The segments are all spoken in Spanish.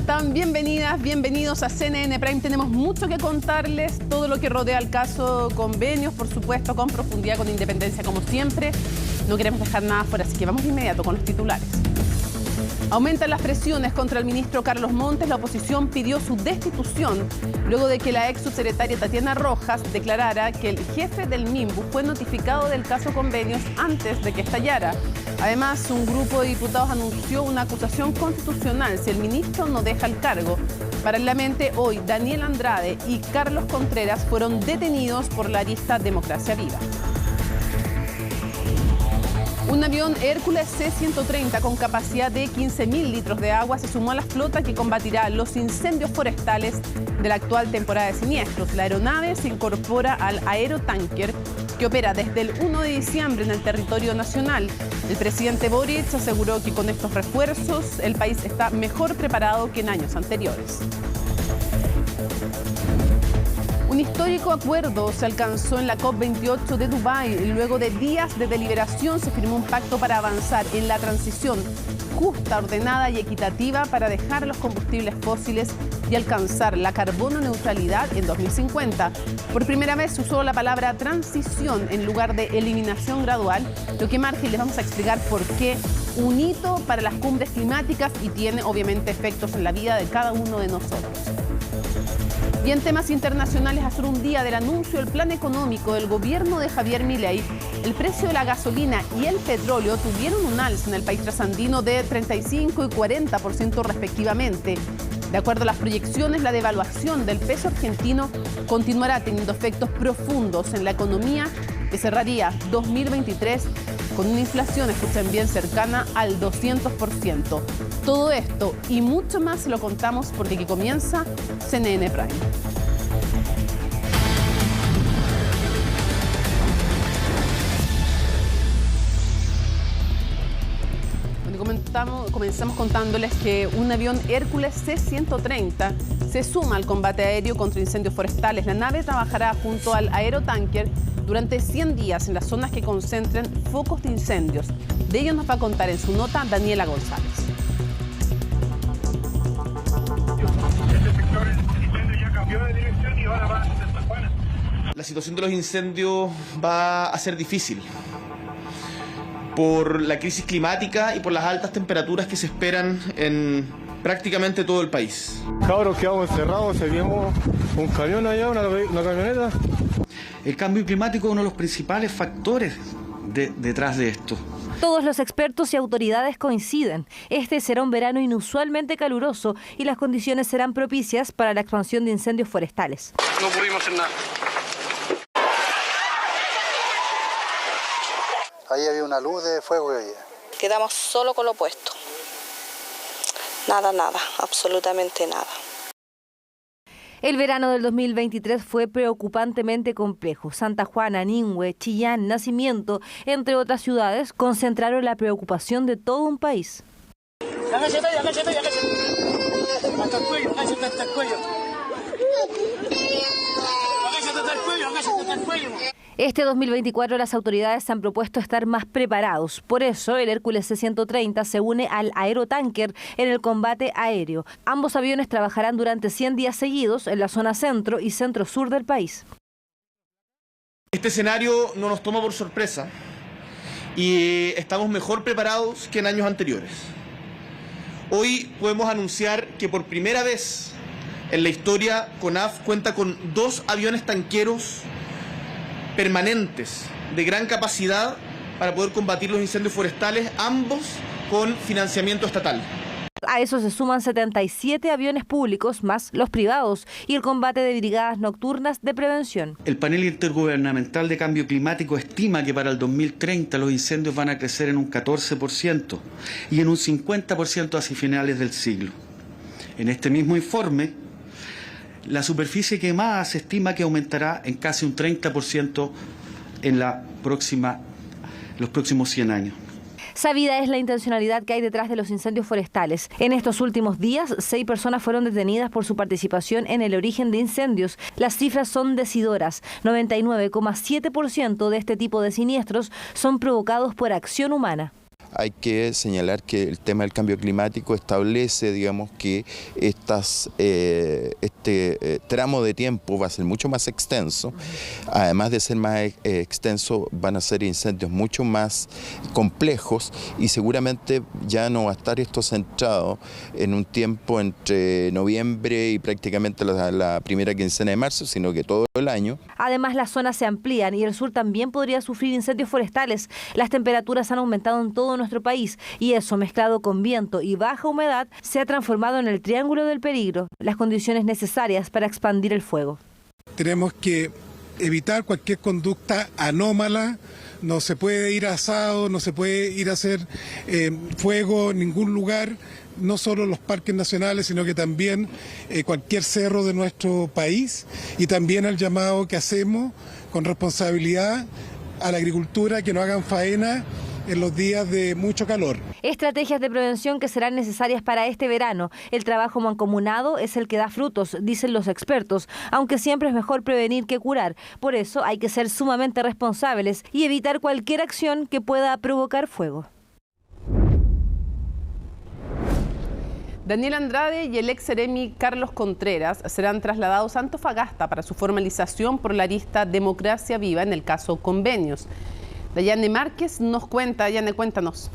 están? Bienvenidas, bienvenidos a CNN Prime. Tenemos mucho que contarles, todo lo que rodea el caso Convenios, por supuesto, con profundidad, con independencia, como siempre. No queremos dejar nada fuera, así que vamos de inmediato con los titulares. Aumentan las presiones contra el ministro Carlos Montes. La oposición pidió su destitución luego de que la ex subsecretaria Tatiana Rojas declarara que el jefe del MIMBU fue notificado del caso Convenios antes de que estallara. Además, un grupo de diputados anunció una acusación constitucional si el ministro no deja el cargo. Paralelamente, hoy Daniel Andrade y Carlos Contreras fueron detenidos por la arista Democracia Viva. Un avión Hércules C-130 con capacidad de 15.000 litros de agua se sumó a la flota que combatirá los incendios forestales de la actual temporada de siniestros. La aeronave se incorpora al aerotanker que opera desde el 1 de diciembre en el territorio nacional. El presidente Boric aseguró que con estos refuerzos el país está mejor preparado que en años anteriores. Un histórico acuerdo se alcanzó en la COP28 de Dubái. Luego de días de deliberación se firmó un pacto para avanzar en la transición justa, ordenada y equitativa para dejar los combustibles fósiles y alcanzar la carbono neutralidad en 2050. Por primera vez se usó la palabra transición en lugar de eliminación gradual, lo que marca, y les vamos a explicar por qué, un hito para las cumbres climáticas y tiene obviamente efectos en la vida de cada uno de nosotros. Y en temas internacionales, a solo un día del anuncio del plan económico del gobierno de Javier Milei, el precio de la gasolina y el petróleo tuvieron un alza en el país trasandino de 35 y 40% respectivamente. De acuerdo a las proyecciones, la devaluación del peso argentino continuará teniendo efectos profundos en la economía, que cerraría 2023 con una inflación, escuchen bien, cercana al 200%. Todo esto y mucho más lo contamos porque aquí comienza CNN Prime. Comenzamos contándoles que un avión Hércules C-130 se suma al combate aéreo contra incendios forestales. La nave trabajará junto al aerotanker durante 100 días en las zonas que concentren focos de incendios. De ello nos va a contar en su nota Daniela González. Este sector el incendio ya cambió de dirección y ahora va a Santa Juana. La situación de los incendios va a ser difícil por la crisis climática y por las altas temperaturas que se esperan en prácticamente todo el país. Cabros, quedamos encerrados, seguimos un camión allá, una camioneta. El cambio climático es uno de los principales factores detrás de esto. Todos los expertos y autoridades coinciden. Este será un verano inusualmente caluroso y las condiciones serán propicias para la expansión de incendios forestales. No pudimos hacer nada. Ahí había una luz de fuego. Quedamos solo con lo opuesto. Nada, absolutamente nada. El verano del 2023 fue preocupantemente complejo. Santa Juana, Ningüe, Chillán, Nacimiento, entre otras ciudades, concentraron la preocupación de todo un país. Hasta el cuello. Este 2024 las autoridades se han propuesto estar más preparados. Por eso el Hércules C-130 se une al aerotanker en el combate aéreo. Ambos aviones trabajarán durante 100 días seguidos en la zona centro y centro-sur del país. Este escenario no nos toma por sorpresa y estamos mejor preparados que en años anteriores. Hoy podemos anunciar que por primera vez en la historia CONAF cuenta con 2 aviones tanqueros permanentes de gran capacidad para poder combatir los incendios forestales, ambos con financiamiento estatal. A eso se suman 77 aviones públicos más los privados y el combate de brigadas nocturnas de prevención. El panel intergubernamental de cambio climático estima que para el 2030 los incendios van a crecer en un 14% y en un 50% hacia finales del siglo. En este mismo informe, la superficie quemada se estima que aumentará en casi un 30% en los próximos 100 años. Sabida es la intencionalidad que hay detrás de los incendios forestales. En estos últimos días, 6 personas fueron detenidas por su participación en el origen de incendios. Las cifras son decidoras. 99,7% de este tipo de siniestros son provocados por acción humana. hay que señalar que el tema del cambio climático establece, digamos, que este tramo de tiempo va a ser mucho más extenso. Además de ser más extenso, van a ser incendios mucho más complejos y seguramente ya no va a estar esto centrado en un tiempo entre noviembre y prácticamente la primera quincena de marzo, sino que todo el año. Además, las zonas se amplían y el sur también podría sufrir incendios forestales. Las temperaturas han aumentado en todo nuestro país y eso, mezclado con viento y baja humedad, se ha transformado en el triángulo del peligro, las condiciones necesarias para expandir el fuego. Tenemos que evitar cualquier conducta anómala. No se puede ir a asado, no se puede ir a hacer fuego en ningún lugar, no solo los parques nacionales, sino que también cualquier cerro de nuestro país, y también el llamado que hacemos con responsabilidad a la agricultura que no hagan faena en los días de mucho calor. Estrategias de prevención que serán necesarias para este verano. El trabajo mancomunado es el que da frutos, dicen los expertos, aunque siempre es mejor prevenir que curar. Por eso hay que ser sumamente responsables y evitar cualquier acción que pueda provocar fuego. Daniel Andrade y el ex seremi Carlos Contreras serán trasladados a Antofagasta para su formalización por la arista Democracia Viva en el caso Convenios. Dayane Márquez nos cuenta. Dayane, cuéntanos.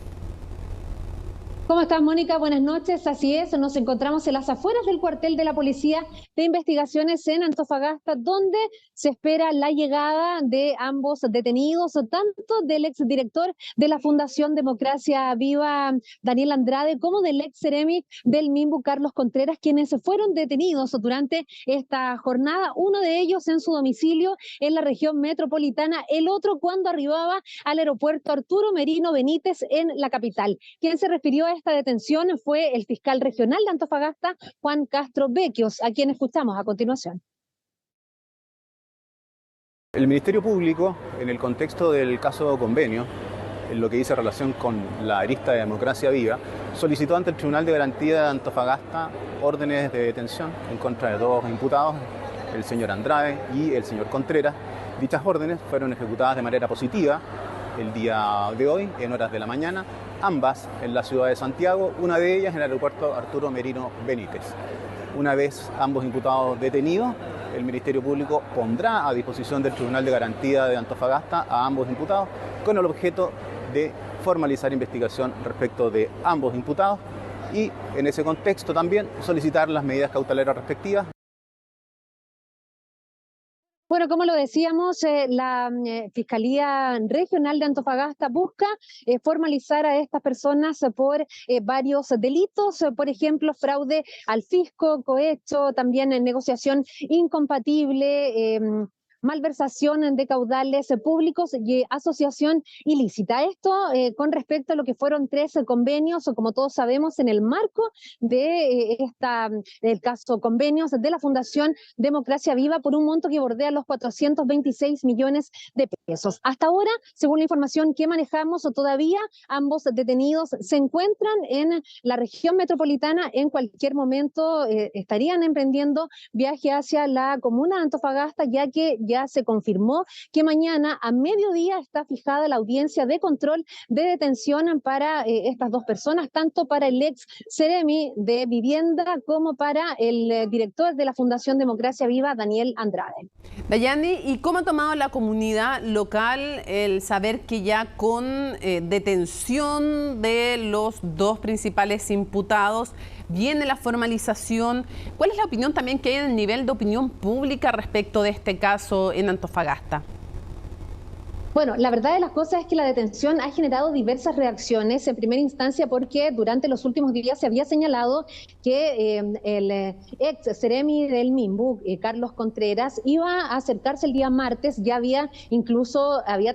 ¿Cómo estás, Mónica? Buenas noches. Así es, nos encontramos en las afueras del cuartel de la Policía de Investigaciones en Antofagasta, donde se espera la llegada de ambos detenidos, tanto del exdirector de la Fundación Democracia Viva, Daniel Andrade, como del ex seremi del MIMBU, Carlos Contreras, quienes fueron detenidos durante esta jornada, uno de ellos en su domicilio en la región metropolitana, el otro cuando arribaba al aeropuerto Arturo Merino Benítez en la capital. Quien se refirió a esta detención fue el fiscal regional de Antofagasta, Juan Castro Bequios, a quien escuchamos a continuación. El Ministerio Público, en el contexto del caso Convenio, en lo que dice relación con la arista de Democracia Viva, solicitó ante el Tribunal de Garantía de Antofagasta órdenes de detención en contra de dos imputados, el señor Andrade y el señor Contreras. Dichas órdenes fueron ejecutadas de manera positiva el día de hoy, en horas de la mañana, ambas en la ciudad de Santiago, una de ellas en el aeropuerto Arturo Merino Benítez. Una vez ambos imputados detenidos, el Ministerio Público pondrá a disposición del Tribunal de Garantía de Antofagasta a ambos imputados con el objeto de formalizar investigación respecto de ambos imputados y, en ese contexto también, solicitar las medidas cautelares respectivas. Bueno, como lo decíamos, la Fiscalía Regional de Antofagasta busca formalizar a estas personas por varios delitos, por ejemplo, fraude al fisco, cohecho, también negociación incompatible, malversación de caudales públicos y asociación ilícita. Esto con respecto a lo que fueron 3 convenios, o como todos sabemos, en el marco de el caso Convenios de la Fundación Democracia Viva, por un monto que bordea los 426 millones de pesos. Hasta ahora, según la información que manejamos, todavía ambos detenidos se encuentran en la región metropolitana. En cualquier momento estarían emprendiendo viaje hacia la comuna de Antofagasta, ya que ya se confirmó que mañana a mediodía está fijada la audiencia de control de detención para estas dos personas, tanto para el ex seremi de Vivienda como para el director de la Fundación Democracia Viva, Daniel Andrade. Dayani, ¿y cómo ha tomado la comunidad local el saber que ya con detención de los dos principales imputados viene la formalización? ¿Cuál es la opinión también que hay en el nivel de opinión pública respecto de este caso en Antofagasta? Bueno, la verdad de las cosas es que la detención ha generado diversas reacciones. En primera instancia porque durante los últimos días se había señalado que el ex seremi del MIMBU, Carlos Contreras, iba a acercarse el día martes. Ya había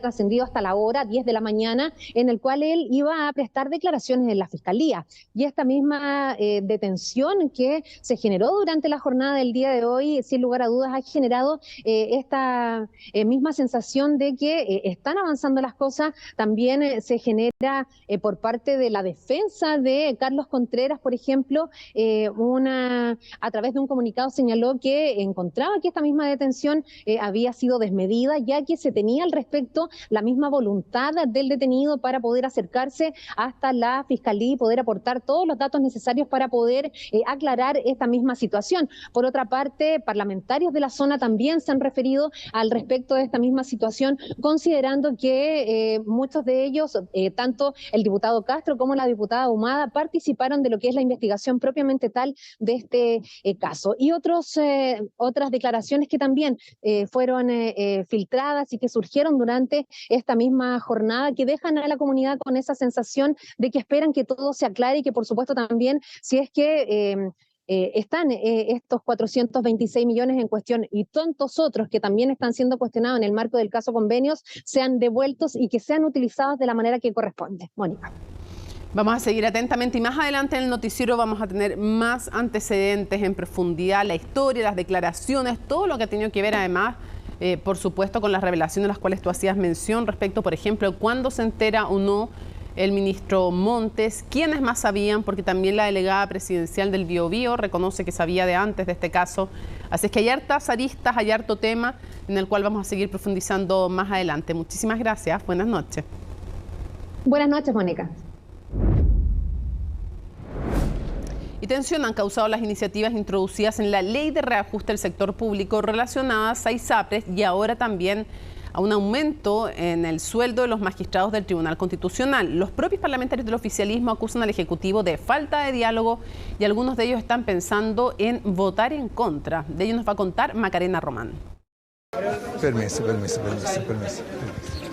trascendido hasta la hora 10 de la mañana, en el cual él iba a prestar declaraciones en la Fiscalía. Y esta misma detención que se generó durante la jornada del día de hoy, sin lugar a dudas, ha generado esta misma sensación de que están avanzando las cosas. También se genera por parte de la defensa de Carlos Contreras, por ejemplo, a través de un comunicado señaló que encontraba que esta misma detención había sido desmedida, ya que se tenía al respecto la misma voluntad del detenido para poder acercarse hasta la Fiscalía y poder aportar todos los datos necesarios para poder aclarar esta misma situación. Por otra parte, parlamentarios de la zona también se han referido al respecto de esta misma situación, considerando que muchos de ellos, tanto el diputado Castro como la diputada Humada, participaron de lo que es la investigación propiamente tal de este caso. Y otras declaraciones que también fueron filtradas y que surgieron durante esta misma jornada, que dejan a la comunidad con esa sensación de que esperan que todo se aclare y que, por supuesto, también, si es que están estos 426 millones en cuestión y tantos otros que también están siendo cuestionados en el marco del caso Convenios, sean devueltos y que sean utilizados de la manera que corresponde. Mónica. Vamos a seguir atentamente y más adelante en el noticiero vamos a tener más antecedentes en profundidad, la historia, las declaraciones, todo lo que ha tenido que ver además, por supuesto, con las revelaciones a las cuales tú hacías mención respecto, por ejemplo, cuándo se entera o no el ministro Montes, quiénes más sabían, porque también la delegada presidencial del Biobío reconoce que sabía de antes de este caso. Así es que hay hartas aristas, hay harto tema en el cual vamos a seguir profundizando más adelante. Muchísimas gracias, buenas noches. Buenas noches, Mónica. Y tensión han causado las iniciativas introducidas en la Ley de Reajuste del Sector Público relacionadas a ISAPRES y ahora también a un aumento en el sueldo de los magistrados del Tribunal Constitucional. Los propios parlamentarios del oficialismo acusan al Ejecutivo de falta de diálogo y algunos de ellos están pensando en votar en contra. De ello nos va a contar Macarena Román. Permiso.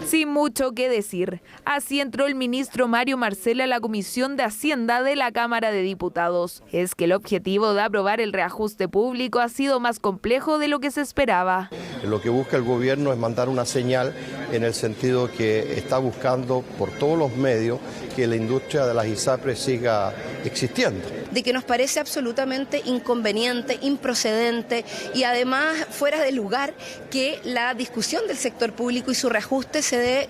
Sin mucho que decir, así entró el ministro Mario Marcel a la Comisión de Hacienda de la Cámara de Diputados. Es que el objetivo de aprobar el reajuste público ha sido más complejo de lo que se esperaba. Lo que busca el gobierno es mandar una señal en el sentido que está buscando por todos los medios que la industria de las ISAPRES siga existiendo. De que nos parece absolutamente inconveniente, improcedente y además fuera de lugar que la discusión del sector público y su reajuste se dé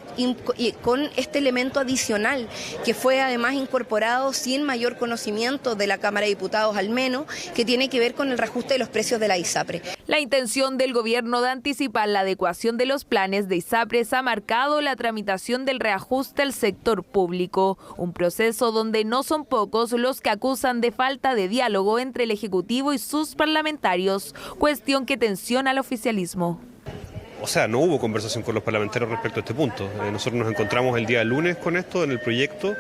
con este elemento adicional que fue además incorporado sin mayor conocimiento de la Cámara de Diputados al menos, que tiene que ver con el reajuste de los precios de la ISAPRE. La intención del gobierno de anticipar la adecuación de los planes de ISAPRES ha marcado la tramitación del reajuste al sector público, un proceso donde no son pocos los que acusan de falta de diálogo entre el Ejecutivo y sus parlamentarios, cuestión que tensiona al oficialismo. O sea, no hubo conversación con los parlamentarios respecto a este punto. Nosotros nos encontramos el día lunes con esto en el proyecto,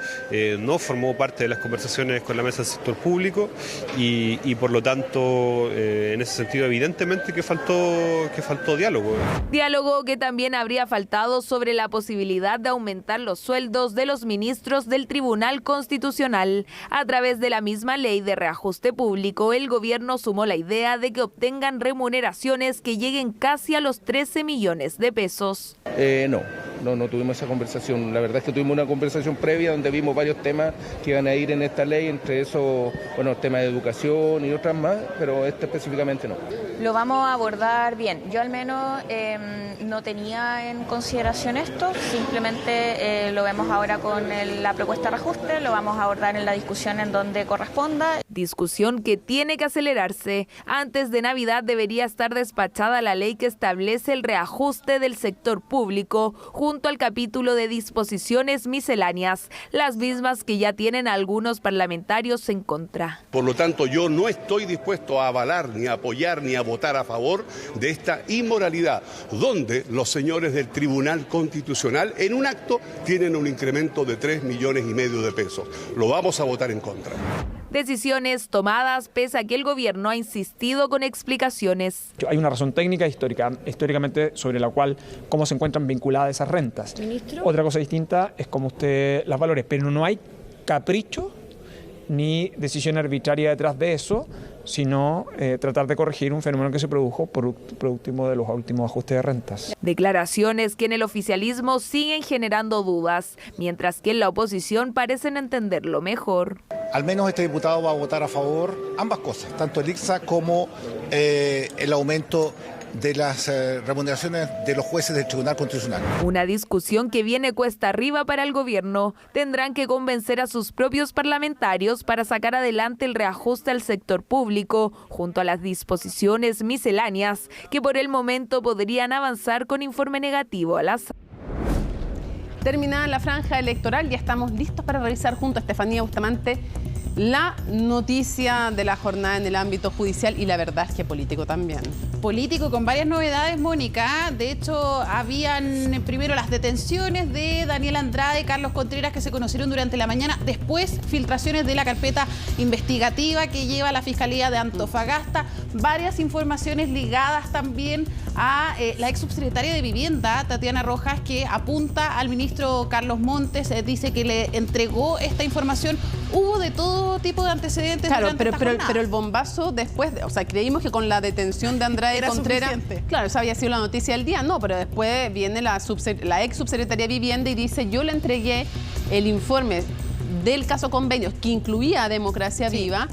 no formó parte de las conversaciones con la mesa del sector público y por lo tanto, en ese sentido, evidentemente que faltó diálogo. Diálogo que también habría faltado sobre la posibilidad de aumentar los sueldos de los ministros del Tribunal Constitucional. A través de la misma ley de reajuste público, el gobierno sumó la idea de que obtengan remuneraciones que lleguen casi a los 13 millones de pesos. No tuvimos esa conversación. La verdad es que tuvimos una conversación previa donde vimos varios temas que iban a ir en esta ley, entre esos, el tema de educación y otras más, pero este específicamente no. Lo vamos a abordar bien. Yo al menos no tenía en consideración esto, simplemente lo vemos ahora con la propuesta de reajuste, lo vamos a abordar en la discusión en donde corresponda. Discusión que tiene que acelerarse. Antes de Navidad debería estar despachada la ley que establece el reajuste del sector público, junto al capítulo de disposiciones misceláneas, las mismas que ya tienen algunos parlamentarios en contra. Por lo tanto, yo no estoy dispuesto a avalar, ni a apoyar, ni a votar a favor de esta inmoralidad, donde los señores del Tribunal Constitucional, en un acto, tienen un incremento de 3,5 millones de pesos. Lo vamos a votar en contra. Decisiones tomadas pese a que el gobierno ha insistido con explicaciones. Hay una razón técnica históricamente sobre la cual cómo se encuentran vinculadas esas rentas. ¿Ministro? Otra cosa distinta es cómo usted las valore, pero no hay capricho ni decisión arbitraria detrás de eso, sino tratar de corregir un fenómeno que se produjo producto de los últimos ajustes de rentas. Declaraciones que en el oficialismo siguen generando dudas, mientras que en la oposición parecen entenderlo mejor. Al menos este diputado va a votar a favor ambas cosas, tanto el ICSA como el aumento de las remuneraciones de los jueces del Tribunal Constitucional. Una discusión que viene cuesta arriba para el gobierno. Tendrán que convencer a sus propios parlamentarios para sacar adelante el reajuste al sector público, junto a las disposiciones misceláneas, que por el momento podrían avanzar con informe negativo a las... Terminada la franja electoral, ya estamos listos para revisar junto a Estefanía Bustamante la noticia de la jornada en el ámbito judicial y la verdad es que político también. Político con varias novedades, Mónica. De hecho, habían primero las detenciones de Daniel Andrade y Carlos Contreras que se conocieron durante la mañana. Después, filtraciones de la carpeta investigativa que lleva la Fiscalía de Antofagasta. Varias informaciones ligadas también a la ex subsecretaria de Vivienda, Tatiana Rojas, que apunta al ministro Carlos Montes, dice que le entregó esta información. Hubo de todo tipo de antecedentes. Claro, pero el bombazo después, o sea, creímos que con la detención de Andrade era Contreras, suficiente. Claro, esa había sido la noticia del día, no, pero después viene la ex subsecretaria de Vivienda y dice, yo le entregué el informe del caso Convenios, que incluía a Democracia Viva,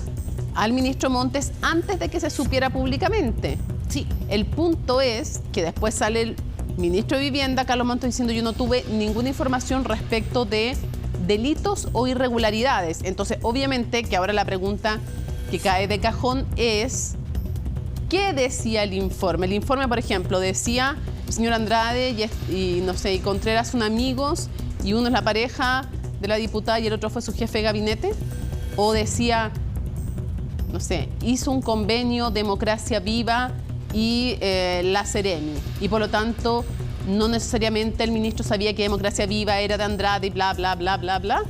al ministro Montes antes de que se supiera públicamente. Sí, el punto es que después sale el ministro de Vivienda, Carlos Montes, diciendo yo no tuve ninguna información respecto de delitos o irregularidades. Entonces, obviamente que ahora la pregunta que cae de cajón es ¿qué decía el informe? El informe, por ejemplo, decía el señor Andrade y no sé, y Contreras son amigos y uno es la pareja de la diputada y el otro fue su jefe de gabinete. O decía, no sé, hizo un convenio Democracia Viva y la Seremi. Y por lo tanto, no necesariamente el ministro sabía que Democracia Viva era de Andrade y bla, bla, bla, bla, bla.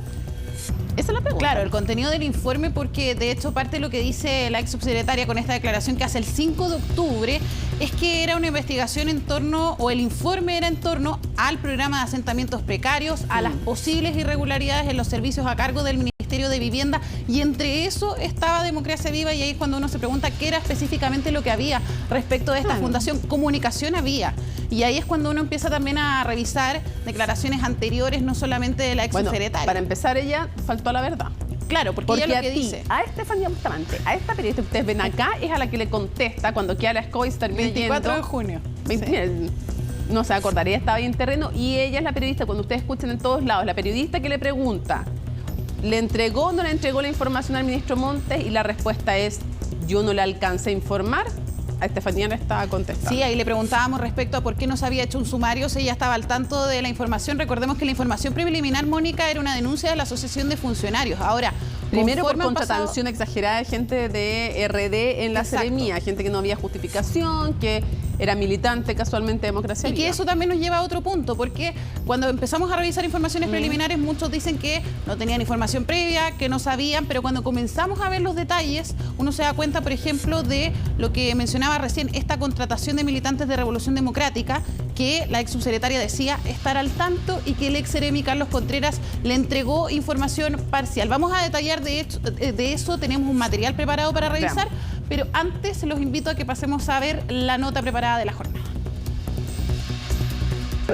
Esa es la pregunta. Claro, el contenido del informe, porque de hecho parte de lo que dice la ex subsecretaria con esta declaración que hace el 5 de octubre, es que era una investigación en torno, o el informe era en torno al programa de asentamientos precarios, a las posibles irregularidades en los servicios a cargo del Ministerio de Vivienda, y entre eso estaba Democracia Viva, y ahí es cuando uno se pregunta qué era específicamente lo que había respecto de esta fundación. Comunicación había. Y ahí es cuando uno empieza también a revisar declaraciones anteriores, no solamente de la ex subsecretaria. Para empezar, ella faltó a la verdad. Claro, porque ella lo que dice. A Estefanía Bustamante, a esta periodista que ustedes ven acá, es a la que le contesta cuando queda la escoba y se termina 24 de junio. No se acordaría, estaba ahí en terreno. Y ella es la periodista, cuando ustedes escuchan en todos lados, la periodista que le pregunta, ¿le entregó o no le entregó la información al ministro Montes? Y la respuesta es, yo no le alcancé a informar. A Estefanía le estaba contestando. Sí, ahí le preguntábamos respecto a por qué no se había hecho un sumario, si ella estaba al tanto de la información. Recordemos que la información preliminar, Mónica, era una denuncia de la Asociación de Funcionarios. Ahora, primero por contratación exagerada de gente de RD en la Seremía, gente que no había justificación, que era militante casualmente de Democracia Viva. Y que eso también nos lleva a otro punto, porque cuando empezamos a revisar informaciones preliminares, muchos dicen que no tenían información previa, que no sabían, pero cuando comenzamos a ver los detalles, uno se da cuenta, por ejemplo, de lo que mencionaba recién, esta contratación de militantes de Revolución Democrática, que la ex subsecretaria decía estar al tanto y que el ex seremi Carlos Contreras le entregó información parcial. Vamos a detallar de eso, tenemos un material preparado para revisar, pero antes los invito a que pasemos a ver la nota preparada de la jornada.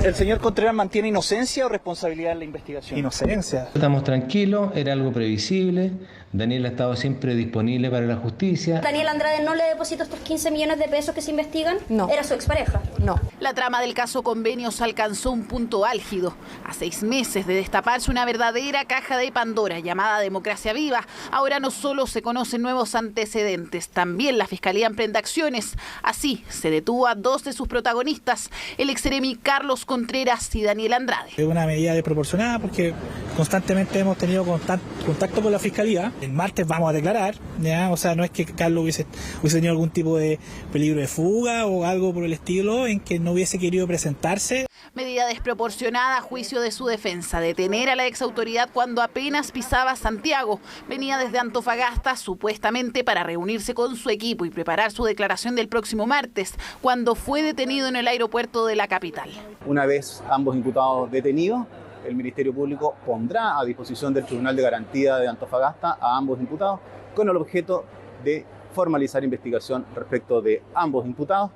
¿El señor Contreras mantiene inocencia o responsabilidad en la investigación? Inocencia. Estamos tranquilos, era algo previsible. Daniel ha estado siempre disponible para la justicia. ¿Daniel Andrade no le depositó estos 15 millones de pesos que se investigan? No. ¿Era su expareja? No. La trama del caso Convenios alcanzó un punto álgido. A 6 meses de destaparse una verdadera caja de Pandora llamada Democracia Viva, ahora no solo se conocen nuevos antecedentes, también la Fiscalía emprende acciones. Así, se detuvo a 2 de sus protagonistas, el ex seremi Carlos Contreras y Daniel Andrade. Es una medida desproporcionada porque constantemente hemos tenido contacto con la Fiscalía. El martes vamos a declarar, ¿ya? O sea, no es que Carlos hubiese tenido algún tipo de peligro de fuga o algo por el estilo en que no hubiese querido presentarse. Medida desproporcionada a juicio de su defensa, detener a la exautoridad cuando apenas pisaba Santiago. Venía desde Antofagasta supuestamente para reunirse con su equipo y preparar su declaración del próximo martes, cuando fue detenido en el aeropuerto de la capital. Una vez ambos imputados detenidos, el Ministerio Público pondrá a disposición del Tribunal de Garantía de Antofagasta a ambos imputados con el objeto de formalizar investigación respecto de ambos imputados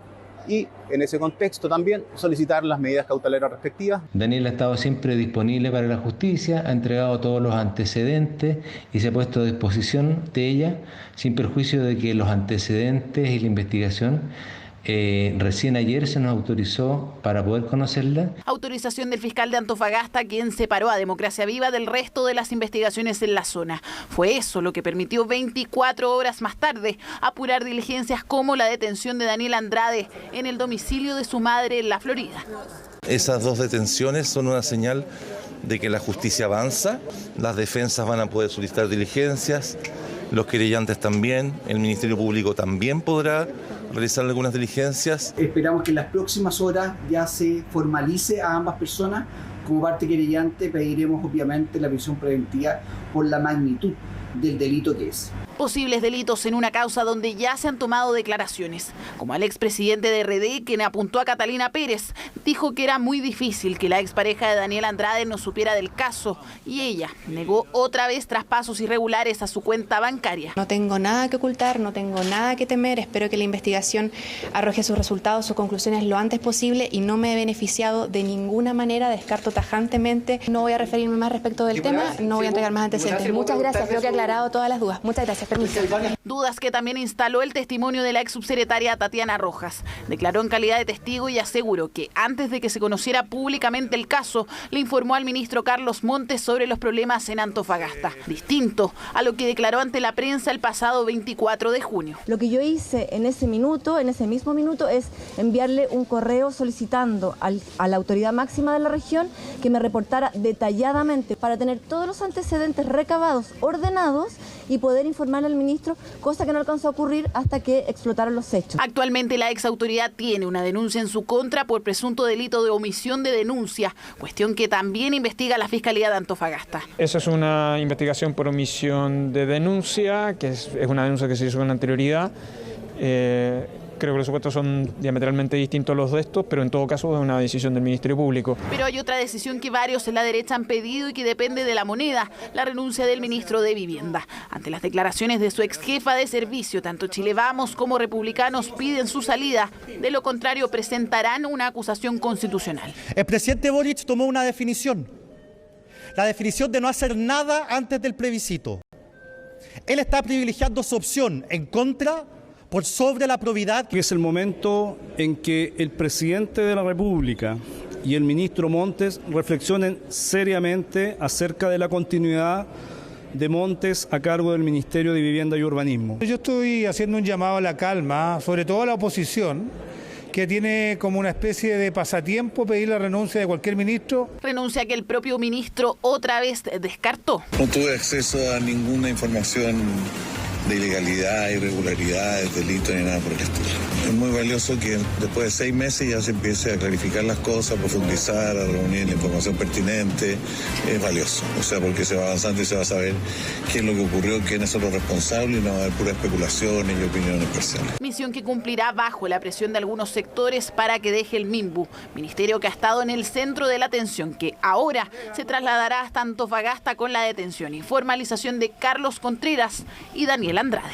y en ese contexto también solicitar las medidas cautelares respectivas. Daniel ha estado siempre disponible para la justicia, ha entregado todos los antecedentes y se ha puesto a disposición de ella sin perjuicio de que los antecedentes y la investigación Recién ayer se nos autorizó para poder conocerla. Autorización del fiscal de Antofagasta, quien separó a Democracia Viva del resto de las investigaciones en la zona. Fue eso lo que permitió 24 horas más tarde apurar diligencias como la detención de Daniel Andrade en el domicilio de su madre en la Florida. Esas dos detenciones son una señal de que la justicia avanza, las defensas van a poder solicitar diligencias, los querellantes también, el Ministerio Público también podrá realizar algunas diligencias. Esperamos que en las próximas horas ya se formalice a ambas personas. Como parte querellante pediremos obviamente la prisión preventiva por la magnitud del delito que es. Posibles delitos en una causa donde ya se han tomado declaraciones, como al expresidente de RD, quien apuntó a Catalina Pérez. Dijo que era muy difícil que la expareja de Daniel Andrade no supiera del caso y ella negó otra vez traspasos irregulares a su cuenta bancaria. No tengo nada que ocultar, no tengo nada que temer, espero que la investigación arroje sus resultados, sus conclusiones lo antes posible y no me he beneficiado de ninguna manera, descarto tajantemente. No voy a referirme más respecto del tema, no voy a entregar más antecedentes. Muchas gracias, creo que he aclarado todas las dudas. Muchas gracias. Permiso. Dudas que también instaló el testimonio de la ex subsecretaria Tatiana Rojas. Declaró en calidad de testigo y aseguró que antes de que se conociera públicamente el caso, le informó al ministro Carlos Montes sobre los problemas en Antofagasta. Distinto a lo que declaró ante la prensa el pasado 24 de junio. Lo que yo hice en ese mismo minuto, es enviarle un correo solicitando a la autoridad máxima de la región que me reportara detalladamente para tener todos los antecedentes recabados, ordenados y poder informarle al ministro, cosa que no alcanzó a ocurrir hasta que explotaron los hechos. Actualmente la ex autoridad tiene una denuncia en su contra por presunto delito de omisión de denuncia, cuestión que también investiga la Fiscalía de Antofagasta. Esa es una investigación por omisión de denuncia, que es una denuncia que se hizo con anterioridad. Creo que los supuestos son diametralmente distintos los de estos, pero en todo caso es una decisión del Ministerio Público. Pero hay otra decisión que varios en la derecha han pedido y que depende de la moneda, la renuncia del ministro de Vivienda. Ante las declaraciones de su ex jefa de servicio, tanto Chile Vamos como republicanos piden su salida. De lo contrario, presentarán una acusación constitucional. El presidente Boric tomó una definición, la definición de no hacer nada antes del plebiscito. Él está privilegiando su opción en contra por sobre la probidad. Es el momento en que el presidente de la República y el ministro Montes reflexionen seriamente acerca de la continuidad de Montes a cargo del Ministerio de Vivienda y Urbanismo. Yo estoy haciendo un llamado a la calma, sobre todo a la oposición, que tiene como una especie de pasatiempo pedir la renuncia de cualquier ministro. Renuncia que el propio ministro otra vez descartó. No tuve acceso a ninguna información de ilegalidad, irregularidades, delitos ni nada por el estilo. Es muy valioso que después de 6 meses ya se empiece a clarificar las cosas, a profundizar, a reunir la información pertinente. Es valioso, o sea, porque se va avanzando y se va a saber qué es lo que ocurrió, quiénes son los responsables y no va a haber puras especulaciones y opiniones parciales. Misión que cumplirá bajo la presión de algunos sectores para que deje el MINBU, ministerio que ha estado en el centro de la atención, que ahora se trasladará hasta Antofagasta con la detención y formalización de Carlos Contreras y Daniel Andrade.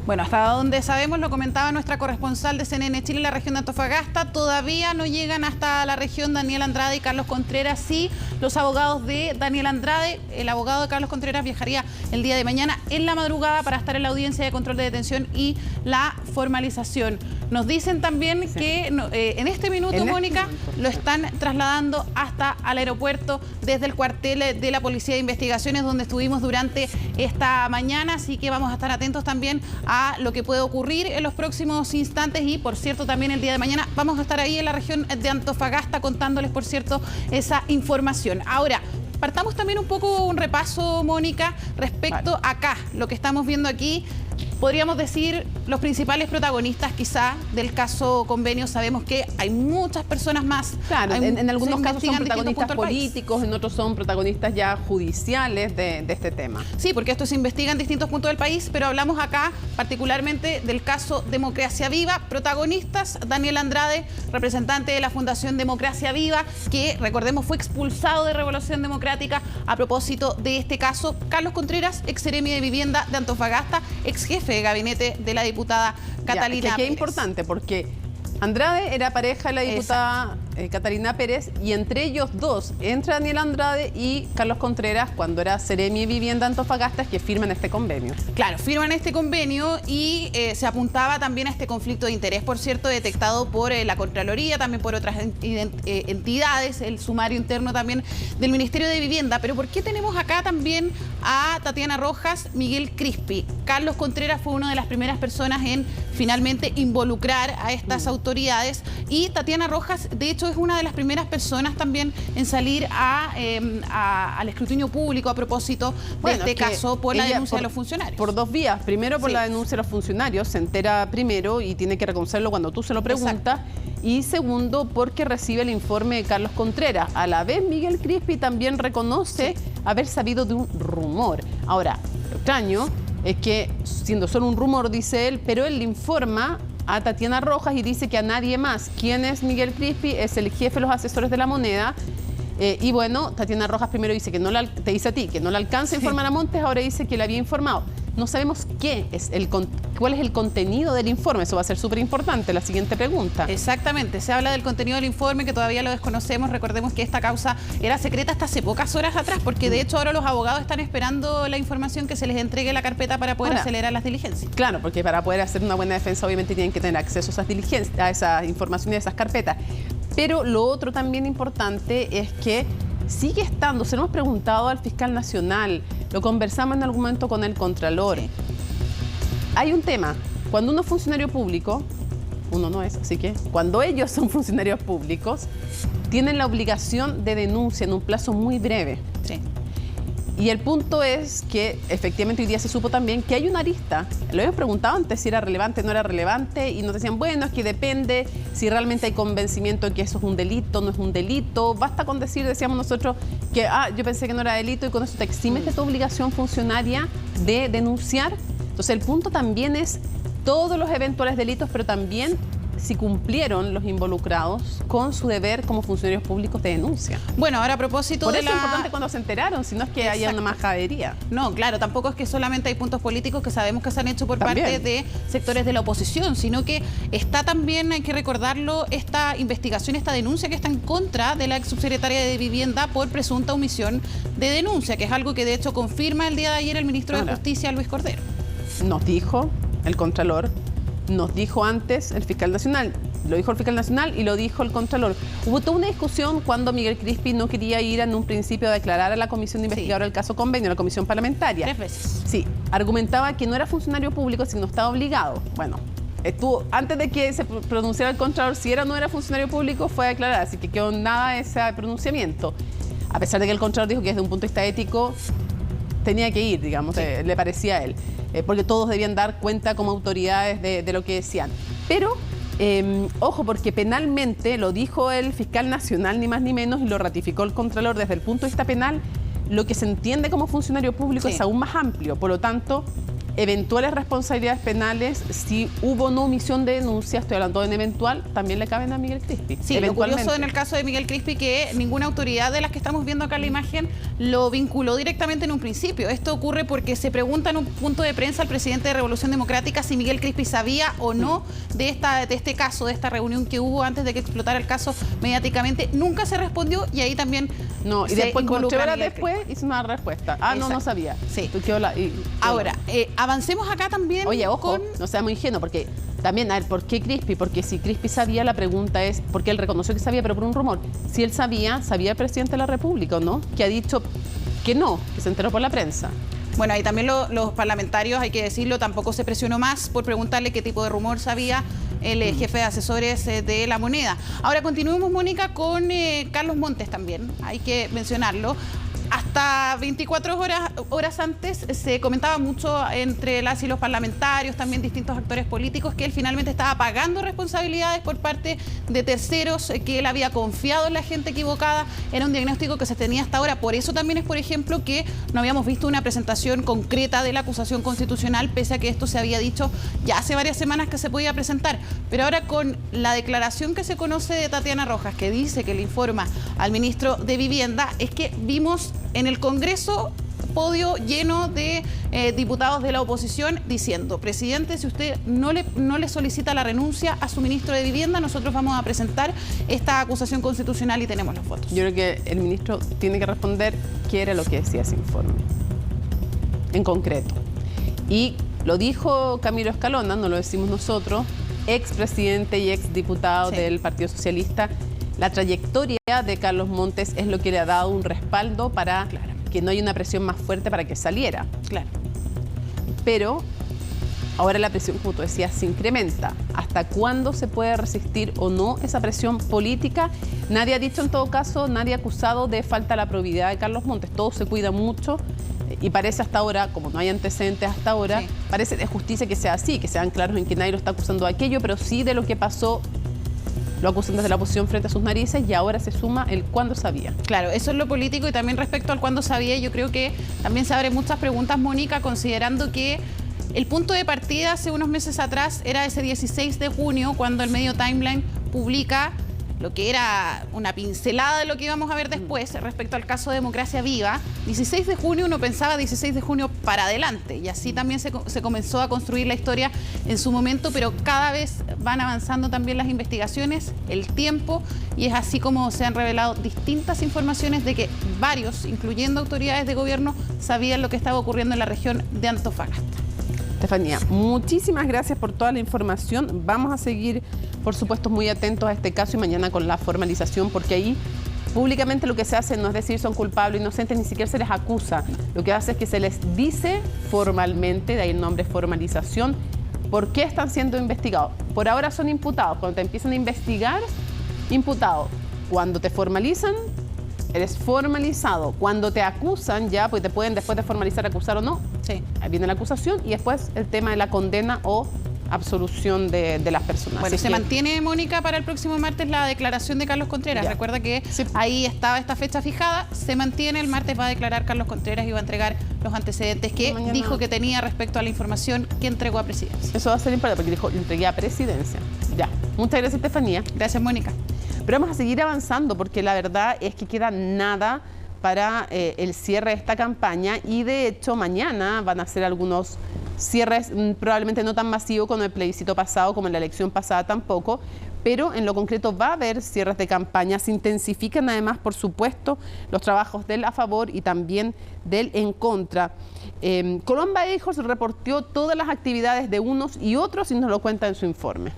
Bueno, hasta donde sabemos, lo comentaba nuestra corresponsal de CNN Chile en la región de Antofagasta, todavía no llegan hasta la región Daniel Andrade y Carlos Contreras. Sí, los abogados de Daniel Andrade, el abogado de Carlos Contreras viajaría el día de mañana en la madrugada para estar en la audiencia de control de detención y la formalización. Nos dicen también que en este minuto, Mónica, lo están trasladando hasta al aeropuerto desde el cuartel de la Policía de Investigaciones, donde estuvimos durante esta mañana, así que vamos a estar atentos también a lo que puede ocurrir en los próximos instantes y, por cierto, también el día de mañana vamos a estar ahí en la región de Antofagasta contándoles, por cierto, esa información. Ahora, partamos también un poco un repaso, Mónica, respecto acá, lo que estamos viendo aquí. Podríamos decir los principales protagonistas quizá del caso Convenio. Sabemos que hay muchas personas más. Claro, en algunos casos son protagonistas políticos, en otros son protagonistas ya judiciales de este tema. Sí, porque esto se investiga en distintos puntos del país, pero hablamos acá particularmente del caso Democracia Viva. Protagonistas, Daniel Andrade, representante de la Fundación Democracia Viva, que, recordemos, fue expulsado de Revolución Democrática a propósito de este caso. Carlos Contreras, ex seremi de Vivienda de Antofagasta, ex jefe de gabinete de la diputada Catalina Pérez. Qué importante, porque Andrade era pareja de la diputada Catalina Pérez, y entre ellos dos entra Daniel Andrade y Carlos Contreras, cuando era Seremi de Vivienda Antofagasta, que firman este convenio. Claro, firman este convenio y se apuntaba también a este conflicto de interés, por cierto, detectado por la Contraloría, también por otras entidades, el sumario interno también del Ministerio de Vivienda. Pero ¿por qué tenemos acá también a Tatiana Rojas, Miguel Crispi? Carlos Contreras fue una de las primeras personas en finalmente involucrar a estas autoridades, y Tatiana Rojas, de hecho, es una de las primeras personas también en salir al escrutinio público a propósito de este caso por la denuncia de los funcionarios. Por dos vías. Primero, por la denuncia de los funcionarios, se entera primero y tiene que reconocerlo cuando tú se lo preguntas. Exacto. Y segundo, porque recibe el informe de Carlos Contreras. A la vez, Miguel Crispi también reconoce haber sabido de un rumor. Ahora, lo extraño es que, siendo solo un rumor, dice él, pero él le informa a Tatiana Rojas y dice que a nadie más. ¿Quién es Miguel Crispi? Es el jefe de los asesores de la moneda. Y bueno, Tatiana Rojas primero dice que no te dice a ti que no le alcanza a informar a Montes, ahora dice que le había informado. No sabemos cuál es el contenido del informe. Eso va a ser súper importante, la siguiente pregunta. Exactamente, se habla del contenido del informe, que todavía lo desconocemos. Recordemos que esta causa era secreta hasta hace pocas horas atrás, porque de hecho ahora los abogados están esperando la información, que se les entregue la carpeta para poder acelerar las diligencias. Claro, porque para poder hacer una buena defensa obviamente tienen que tener acceso a esas diligencias, a esa información y a esas carpetas. Pero lo otro también importante es que sigue estando, se lo hemos preguntado al fiscal nacional, lo conversamos en algún momento con el Contralor. Sí. Hay un tema, cuando uno es funcionario público, uno no es, así que cuando ellos son funcionarios públicos, tienen la obligación de denuncia en un plazo muy breve. Sí. Y el punto es que efectivamente hoy día se supo también que hay una arista. Lo habíamos preguntado antes si era relevante o no era relevante y nos decían, bueno, es que depende si realmente hay convencimiento de que eso es un delito, no es un delito. Basta con decir, decíamos nosotros, que yo pensé que no era delito y con eso te eximes de tu obligación funcionaria de denunciar. Entonces el punto también es todos los eventuales delitos, pero también si cumplieron los involucrados con su deber como funcionarios públicos de denuncia. Bueno, ahora a propósito Por eso es importante cuando se enteraron, si no es que haya una majadería. No, claro, tampoco es que solamente hay puntos políticos que sabemos que se han hecho por parte de sectores de la oposición, sino que está también, hay que recordarlo, esta investigación, esta denuncia que está en contra de la ex subsecretaria de Vivienda por presunta omisión de denuncia, que es algo que de hecho confirma el día de ayer el ministro de Justicia, Luis Cordero. Nos dijo el Contralor, nos dijo antes el fiscal nacional, lo dijo el fiscal nacional y lo dijo el Contralor. Hubo toda una discusión cuando Miguel Crispi no quería ir en un principio a declarar a la comisión de investigadora del caso Convenio, a la comisión parlamentaria. 3 veces. Sí, argumentaba que no era funcionario público, sino estaba obligado. Bueno, antes de que se pronunciara el Contralor si era o no era funcionario público, fue a declarar, así que quedó nada ese pronunciamiento. A pesar de que el Contralor dijo que desde un punto de vista ético tenía que ir, digamos, le parecía a él. Porque todos debían dar cuenta como autoridades de lo que decían. Pero, ojo, porque penalmente, lo dijo el fiscal nacional, ni más ni menos, y lo ratificó el Contralor, desde el punto de vista penal, lo que se entiende como funcionario público es aún más amplio. Por lo tanto, eventuales responsabilidades penales, si hubo no omisión de denuncia, estoy hablando en eventual, también le caben a Miguel Crispi. Sí, lo curioso en el caso de Miguel Crispi que ninguna autoridad de las que estamos viendo acá en la imagen lo vinculó directamente en un principio. Esto ocurre porque se pregunta en un punto de prensa al presidente de Revolución Democrática si Miguel Crispi sabía o no de este caso, de esta reunión que hubo antes de que explotara el caso mediáticamente. Nunca se respondió y ahí también no, y después, como 3 horas después, hizo una respuesta. No sabía. Sí. Ahora, avancemos acá también. Oye, ojo, no seamos ingenuos, porque también, a ver, ¿por qué Crispi? Porque si Crispi sabía, la pregunta es, porque él reconoció que sabía, pero por un rumor. Si él sabía el presidente de la República, ¿o no? Que ha dicho que no, que se enteró por la prensa. Bueno, ahí también los parlamentarios, hay que decirlo, tampoco se presionó más por preguntarle qué tipo de rumor sabía el jefe de asesores de la moneda. Ahora continuemos, Mónica, con Carlos Montes también, hay que mencionarlo. Hasta 24 horas antes se comentaba mucho entre las y los parlamentarios, también distintos actores políticos, que él finalmente estaba pagando responsabilidades por parte de terceros, que él había confiado en la gente equivocada. Era un diagnóstico que se tenía hasta ahora. Por eso también es, por ejemplo, que no habíamos visto una presentación concreta de la acusación constitucional, pese a que esto se había dicho ya hace varias semanas que se podía presentar. Pero ahora, con la declaración que se conoce de Tatiana Rojas, que dice que le informa al ministro de Vivienda, es que vimos en el Congreso podio lleno de diputados de la oposición diciendo: presidente, si usted no le solicita la renuncia a su ministro de Vivienda, nosotros vamos a presentar esta acusación constitucional y tenemos los votos. Yo creo que el ministro tiene que responder qué era lo que decía ese informe, en concreto. Y lo dijo Camilo Escalona, no lo decimos nosotros, expresidente y exdiputado del Partido Socialista. La trayectoria de Carlos Montes es lo que le ha dado un respaldo para que no haya una presión más fuerte para que saliera. Claro. Pero ahora la presión, como tú decías, se incrementa. ¿Hasta cuándo se puede resistir o no esa presión política? Nadie ha dicho, en todo caso, nadie ha acusado de falta a la probidad de Carlos Montes. Todo se cuida mucho y parece hasta ahora, como no hay antecedentes hasta ahora, parece de justicia que sea así, que sean claros en que nadie lo está acusando de aquello, pero sí de lo que pasó. Lo acusan desde la oposición frente a sus narices y ahora se suma el cuándo sabía. Claro, eso es lo político, y también respecto al cuándo sabía, yo creo que también se abren muchas preguntas, Mónica, considerando que el punto de partida hace unos meses atrás era ese 16 de junio, cuando el medio Timeline publica lo que era una pincelada de lo que íbamos a ver después respecto al caso Democracia Viva. 16 de junio uno pensaba 16 de junio para adelante, y así también se comenzó a construir la historia en su momento, pero cada vez van avanzando también las investigaciones, el tiempo, y es así como se han revelado distintas informaciones de que varios, incluyendo autoridades de gobierno, sabían lo que estaba ocurriendo en la región de Antofagasta. Estefanía, muchísimas gracias por toda la información. Vamos a seguir, por supuesto, muy atentos a este caso y mañana con la formalización, porque ahí públicamente lo que se hace no es decir son culpables o inocentes, ni siquiera se les acusa. Lo que hace es que se les dice formalmente, de ahí el nombre formalización, por qué están siendo investigados. Por ahora son imputados. Cuando te empiezan a investigar, imputado. Cuando te formalizan, eres formalizado. Cuando te acusan ya, pues te pueden después de formalizar acusar o no. Sí. Ahí viene la acusación y después el tema de la condena o absolución de las personas. Bueno, Así se que mantiene, Mónica, para el próximo martes la declaración de Carlos Contreras. Recuerda que ahí estaba esta fecha fijada. Se mantiene, el martes va a declarar Carlos Contreras y va a entregar los antecedentes que dijo que tenía respecto a la información que entregó a Presidencia. Eso va a ser importante porque dijo, lo entregué a Presidencia. Ya. Muchas gracias, Estefanía. Gracias, Mónica. Pero vamos a seguir avanzando porque la verdad es que queda nada para el cierre de esta campaña, y de hecho mañana van a ser algunos cierres, probablemente no tan masivos como el plebiscito pasado, como en la elección pasada tampoco, pero en lo concreto va a haber cierres de campaña. Se intensifican además, por supuesto, los trabajos del a favor y también del en contra. Colomba Hijos reportó todas las actividades de unos y otros y nos lo cuenta en su informe.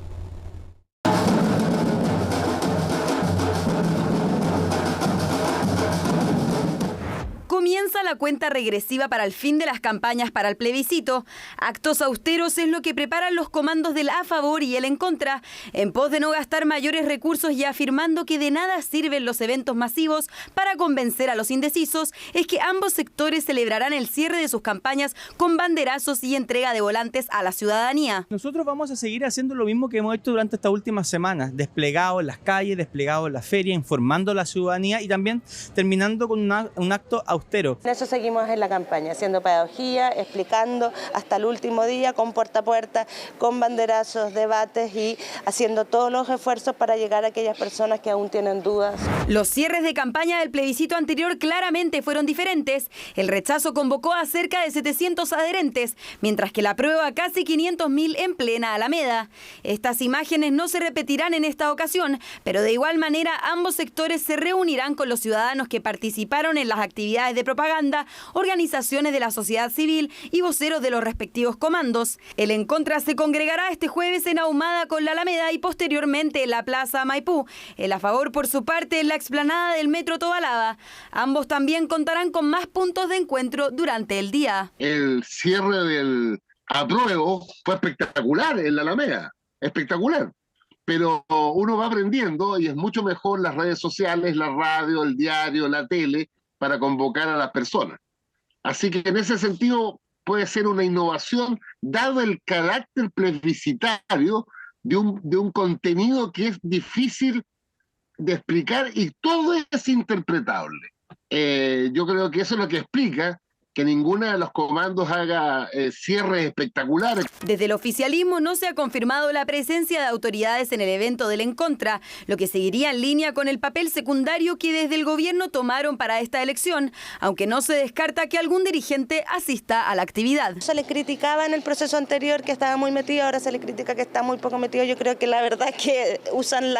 Comienza la cuenta regresiva para el fin de las campañas para el plebiscito. Actos austeros es lo que preparan los comandos del a favor y el en contra, en pos de no gastar mayores recursos y afirmando que de nada sirven los eventos masivos para convencer a los indecisos. Es que ambos sectores celebrarán el cierre de sus campañas con banderazos y entrega de volantes a la ciudadanía. Nosotros vamos a seguir haciendo lo mismo que hemos hecho durante estas últimas semanas, desplegados en las calles, desplegados en la feria, informando a la ciudadanía y también terminando con un acto austero. En eso seguimos en la campaña, haciendo pedagogía, explicando hasta el último día, con puerta a puerta, con banderazos, debates y haciendo todos los esfuerzos para llegar a aquellas personas que aún tienen dudas. Los cierres de campaña del plebiscito anterior claramente fueron diferentes. El rechazo convocó a cerca de 700 adherentes, mientras que la aprueba a casi 500.000 en plena Alameda. Estas imágenes no se repetirán en esta ocasión, pero de igual manera ambos sectores se reunirán con los ciudadanos que participaron en las actividades de propaganda, organizaciones de la sociedad civil y voceros de los respectivos comandos. El en contra se congregará este jueves en Ahumada con la Alameda y posteriormente en la Plaza Maipú. El a favor, por su parte, en la explanada del Metro Tobalaba. Ambos también contarán con más puntos de encuentro durante el día. El cierre del apruebo fue espectacular en la Alameda, espectacular. Pero uno va aprendiendo y es mucho mejor las redes sociales, la radio, el diario, la tele, para convocar a las personas. Así que en ese sentido puede ser una innovación, dado el carácter plebiscitario de un contenido que es difícil de explicar y todo es interpretable. Yo creo que eso es lo que explica que ninguna de los comandos haga cierres espectaculares. Desde el oficialismo no se ha confirmado la presencia de autoridades en el evento del En Contra, lo que seguiría en línea con el papel secundario que desde el gobierno tomaron para esta elección, aunque no se descarta que algún dirigente asista a la actividad. Se le criticaba en el proceso anterior que estaba muy metido, ahora se le critica que está muy poco metido. Yo creo que la verdad es que usan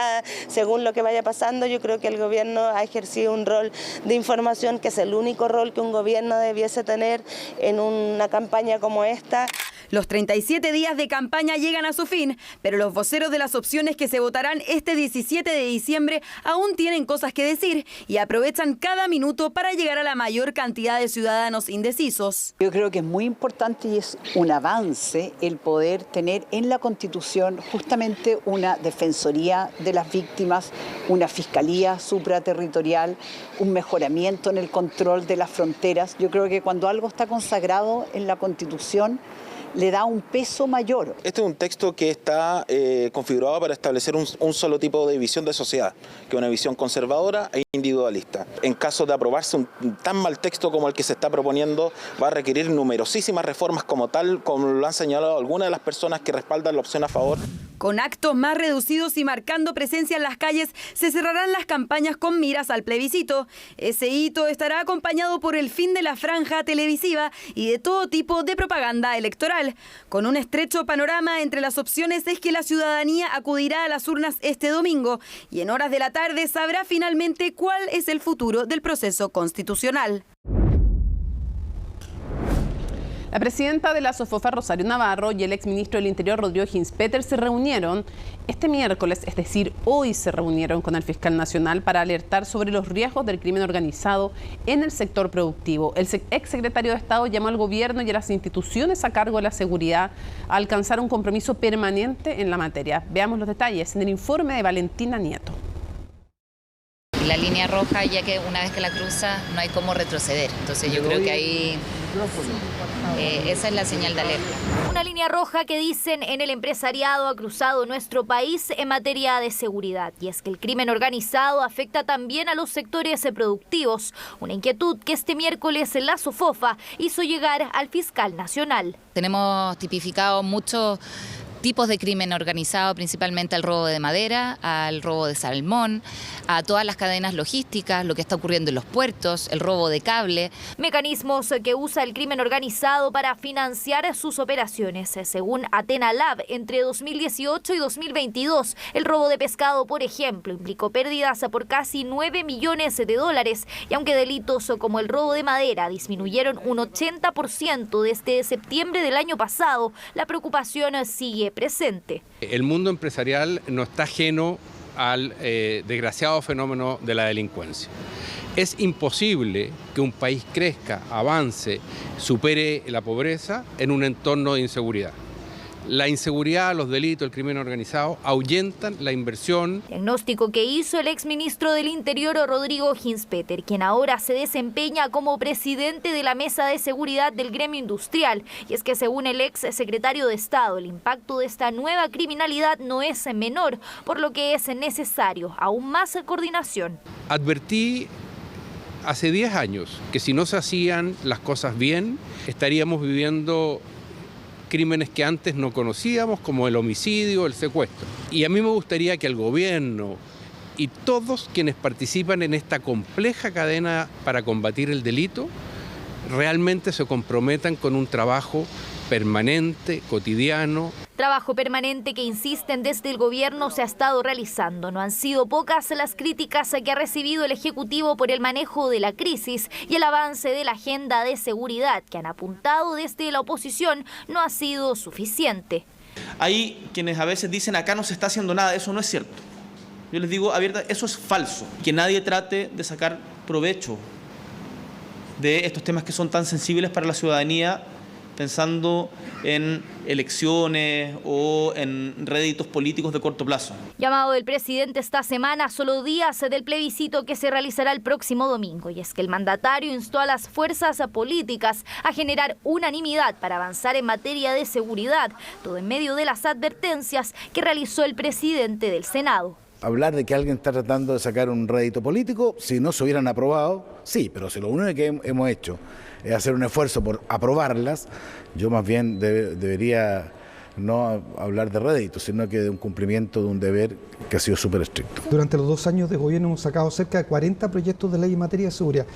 según lo que vaya pasando, yo creo que el gobierno ha ejercido un rol de información que es el único rol que un gobierno debiese tener en una campaña como esta. Los 37 días de campaña llegan a su fin, pero los voceros de las opciones que se votarán este 17 de diciembre aún tienen cosas que decir y aprovechan cada minuto para llegar a la mayor cantidad de ciudadanos indecisos. Yo creo que es muy importante y es un avance el poder tener en la Constitución justamente una defensoría de las víctimas, una fiscalía supraterritorial, un mejoramiento en el control de las fronteras. Yo creo que cuando algo está consagrado en la Constitución, le da un peso mayor. Este es un texto que está configurado para establecer un solo tipo de visión de sociedad, que es una visión conservadora e individualista. En caso de aprobarse un tan mal texto como el que se está proponiendo, va a requerir numerosísimas reformas como lo han señalado algunas de las personas que respaldan la opción a favor. Con actos más reducidos y marcando presencia en las calles, se cerrarán las campañas con miras al plebiscito. Ese hito estará acompañado por el fin de la franja televisiva y de todo tipo de propaganda electoral. Con un estrecho panorama entre las opciones es que la ciudadanía acudirá a las urnas este domingo y en horas de la tarde sabrá finalmente cuál es el futuro del proceso constitucional. La presidenta de la SOFOFA, Rosario Navarro, y el exministro del Interior, Rodrigo Hinspeter, se reunieron este miércoles, es decir, hoy se reunieron con el fiscal nacional para alertar sobre los riesgos del crimen organizado en el sector productivo. El exsecretario de Estado llamó al gobierno y a las instituciones a cargo de la seguridad a alcanzar un compromiso permanente en la materia. Veamos los detalles en el informe de Valentina Nieto. La línea roja, ya que una vez que la cruza no hay cómo retroceder. Entonces yo creo que ahí esa es la señal de alerta. Una línea roja que dicen en el empresariado ha cruzado nuestro país en materia de seguridad. Y es que el crimen organizado afecta también a los sectores productivos. Una inquietud que este miércoles la SOFOFA hizo llegar al fiscal nacional. Tenemos tipificado muchos tipos de crimen organizado, principalmente al robo de madera, al robo de salmón, a todas las cadenas logísticas, lo que está ocurriendo en los puertos, el robo de cable. Mecanismos que usa el crimen organizado para financiar sus operaciones. Según Athena Lab, entre 2018 y 2022, el robo de pescado, por ejemplo, implicó pérdidas por casi 9 millones de dólares. Y aunque delitos como el robo de madera disminuyeron un 80% desde septiembre del año pasado, la preocupación sigue presente. El mundo empresarial no está ajeno al desgraciado fenómeno de la delincuencia. Es imposible que un país crezca, avance, supere la pobreza en un entorno de inseguridad. La inseguridad, los delitos, el crimen organizado ahuyentan la inversión. Diagnóstico que hizo el exministro del Interior, Rodrigo Hinspeter, quien ahora se desempeña como presidente de la Mesa de Seguridad del Gremio Industrial. Y es que según el ex secretario de Estado, el impacto de esta nueva criminalidad no es menor, por lo que es necesario aún más coordinación. Advertí hace 10 años que si no se hacían las cosas bien, estaríamos viviendo crímenes que antes no conocíamos, como el homicidio, el secuestro. Y a mí me gustaría que el gobierno y todos quienes participan en esta compleja cadena para combatir el delito realmente se comprometan con un trabajo permanente, cotidiano. Trabajo permanente que insisten desde el gobierno se ha estado realizando. No han sido pocas las críticas que ha recibido el Ejecutivo por el manejo de la crisis y el avance de la agenda de seguridad que han apuntado desde la oposición no ha sido suficiente. Hay quienes a veces dicen acá no se está haciendo nada, eso no es cierto. Yo les digo abierta, eso es falso. Que nadie trate de sacar provecho de estos temas que son tan sensibles para la ciudadanía, pensando en elecciones o en réditos políticos de corto plazo. Llamado del presidente esta semana, solo días del plebiscito que se realizará el próximo domingo. Y es que el mandatario instó a las fuerzas políticas a generar unanimidad para avanzar en materia de seguridad, todo en medio de las advertencias que realizó el presidente del Senado. hablar de que alguien está tratando de sacar un rédito político. Si no se hubieran aprobado, sí, pero si lo único que hemos hecho es hacer un esfuerzo por aprobarlas, yo más bien debería no hablar de rédito, sino que de un cumplimiento de un deber que ha sido súper estricto. Durante los 2 años de gobierno hemos sacado cerca de 40 proyectos de ley en materia de seguridad.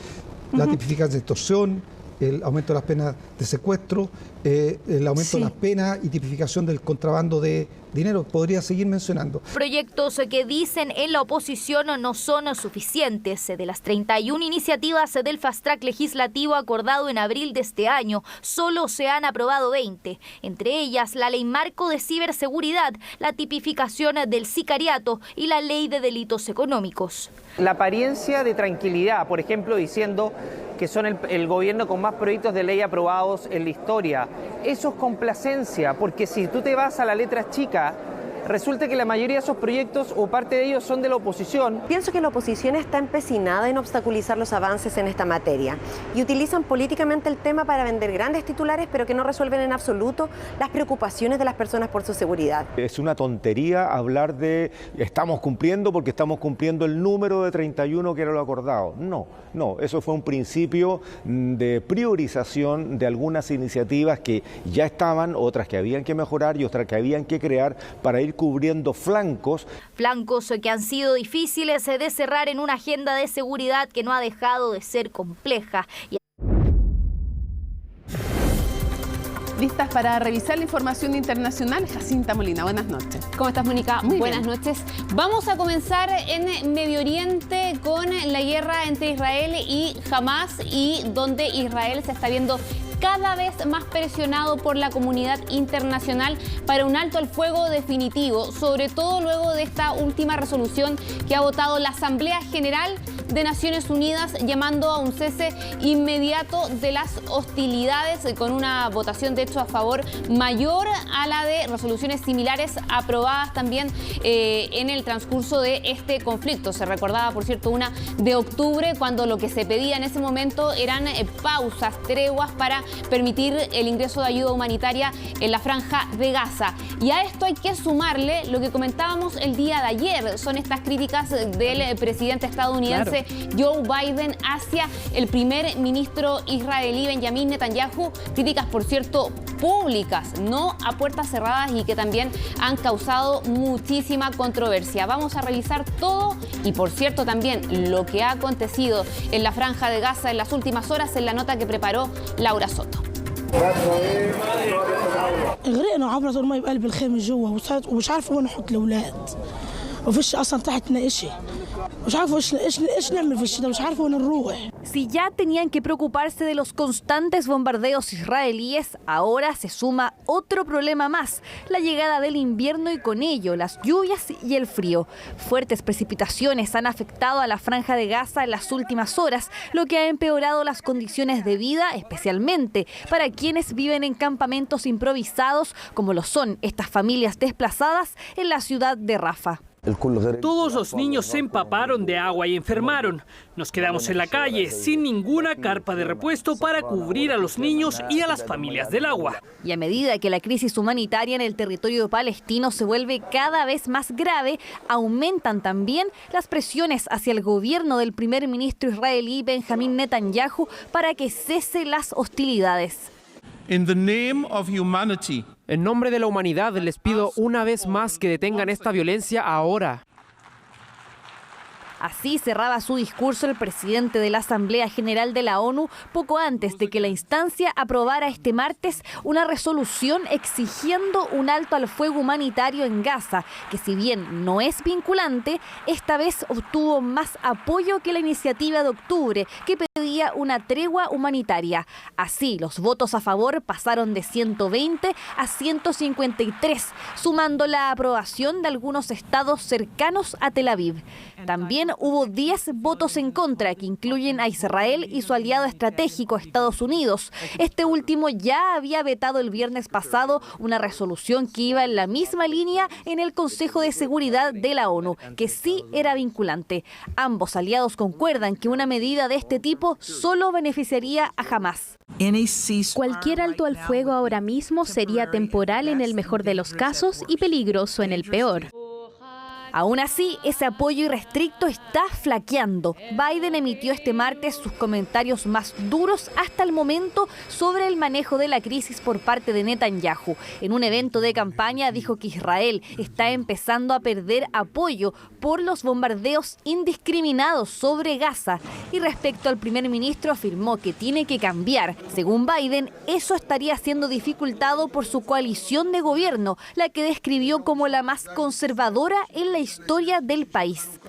La tipificación de extorsión, el aumento de las penas de secuestro, el aumento de las penas y tipificación del contrabando de dinero. Podría seguir mencionando. Proyectos que dicen en la oposición no son suficientes. De las 31 iniciativas del Fast Track legislativo acordado en abril de este año, solo se han aprobado 20. Entre ellas, la Ley Marco de Ciberseguridad, la tipificación del sicariato y la Ley de Delitos Económicos. La apariencia de tranquilidad, por ejemplo, diciendo que son el gobierno con más proyectos de ley aprobados en la historia. Eso es complacencia, porque si tú te vas a la letra chica, resulta que la mayoría de esos proyectos o parte de ellos son de la oposición. Pienso que la oposición está empecinada en obstaculizar los avances en esta materia y utilizan políticamente el tema para vender grandes titulares, pero que no resuelven en absoluto las preocupaciones de las personas por su seguridad. Es una tontería hablar de estamos cumpliendo porque estamos cumpliendo el número de 31 que era lo acordado. No, eso fue un principio de priorización de algunas iniciativas que ya estaban, otras que habían que mejorar y otras que habían que crear para ir cubriendo flancos. Flancos que han sido difíciles de cerrar en una agenda de seguridad que no ha dejado de ser compleja. Listas para revisar la información internacional, Jacinta Molina, buenas noches. ¿Cómo estás, Mónica? Buenas noches. Vamos a comenzar en Medio Oriente con la guerra entre Israel y Hamas, y donde Israel se está viendo cada vez más presionado por la comunidad internacional para un alto al fuego definitivo, sobre todo luego de esta última resolución que ha votado la Asamblea General de Naciones Unidas llamando a un cese inmediato de las hostilidades, con una votación de hecho a favor mayor a la de resoluciones similares aprobadas también en el transcurso de este conflicto. Se recordaba, por cierto, una de octubre, cuando lo que se pedía en ese momento eran pausas, treguas para permitir el ingreso de ayuda humanitaria en la franja de Gaza. Y a esto hay que sumarle lo que comentábamos el día de ayer, son estas críticas del presidente estadounidense Joe Biden hacia el primer ministro israelí Benjamin Netanyahu, críticas, por cierto, públicas, no a puertas cerradas, y que también han causado muchísima controversia. Vamos a revisar todo y, por cierto, también lo que ha acontecido en la franja de Gaza en las últimas horas en la nota que preparó Laura Soto. غرقنا عبرة المي بقلب الخيمة جوا ومش عارفة وين نحط الأولاد وفيش أصلا تحتنا إشي مش عارفة إيش نعمل في الشتاء مش عارفة وين نروح. Si ya tenían que preocuparse de los constantes bombardeos israelíes, ahora se suma otro problema más, la llegada del invierno y con ello las lluvias y el frío. Fuertes precipitaciones han afectado a la franja de Gaza en las últimas horas, lo que ha empeorado las condiciones de vida, especialmente para quienes viven en campamentos improvisados, como lo son estas familias desplazadas en la ciudad de Rafah. Todos los niños se empaparon de agua y enfermaron. Nos quedamos en la calle sin ninguna carpa de repuesto para cubrir a los niños y a las familias del agua. Y a medida que la crisis humanitaria en el territorio palestino se vuelve cada vez más grave, aumentan también las presiones hacia el gobierno del primer ministro israelí Benjamin Netanyahu para que cese las hostilidades. In the name of humanity. En nombre de la humanidad, les pido una vez más que detengan esta violencia ahora. Así cerraba su discurso el presidente de la Asamblea General de la ONU poco antes de que la instancia aprobara este martes una resolución exigiendo un alto al fuego humanitario en Gaza, que si bien no es vinculante, esta vez obtuvo más apoyo que la iniciativa de octubre, que pedía una tregua humanitaria. Así, los votos a favor pasaron de 120 a 153, sumando la aprobación de algunos estados cercanos a Tel Aviv. También hubo 10 votos en contra, que incluyen a Israel y su aliado estratégico Estados Unidos. Este último ya había vetado el viernes pasado una resolución que iba en la misma línea en el Consejo de Seguridad de la ONU, que sí era vinculante. Ambos aliados concuerdan que una medida de este tipo solo beneficiaría a Hamas. Cualquier alto al fuego ahora mismo sería temporal en el mejor de los casos y peligroso en el peor. Aún así, ese apoyo irrestricto está flaqueando. Biden emitió este martes sus comentarios más duros hasta el momento sobre el manejo de la crisis por parte de Netanyahu. En un evento de campaña dijo que Israel está empezando a perder apoyo por los bombardeos indiscriminados sobre Gaza. Y respecto al primer ministro, afirmó que tiene que cambiar. Según Biden, eso estaría siendo dificultado por su coalición de gobierno, la que describió como la más conservadora en la historia del país.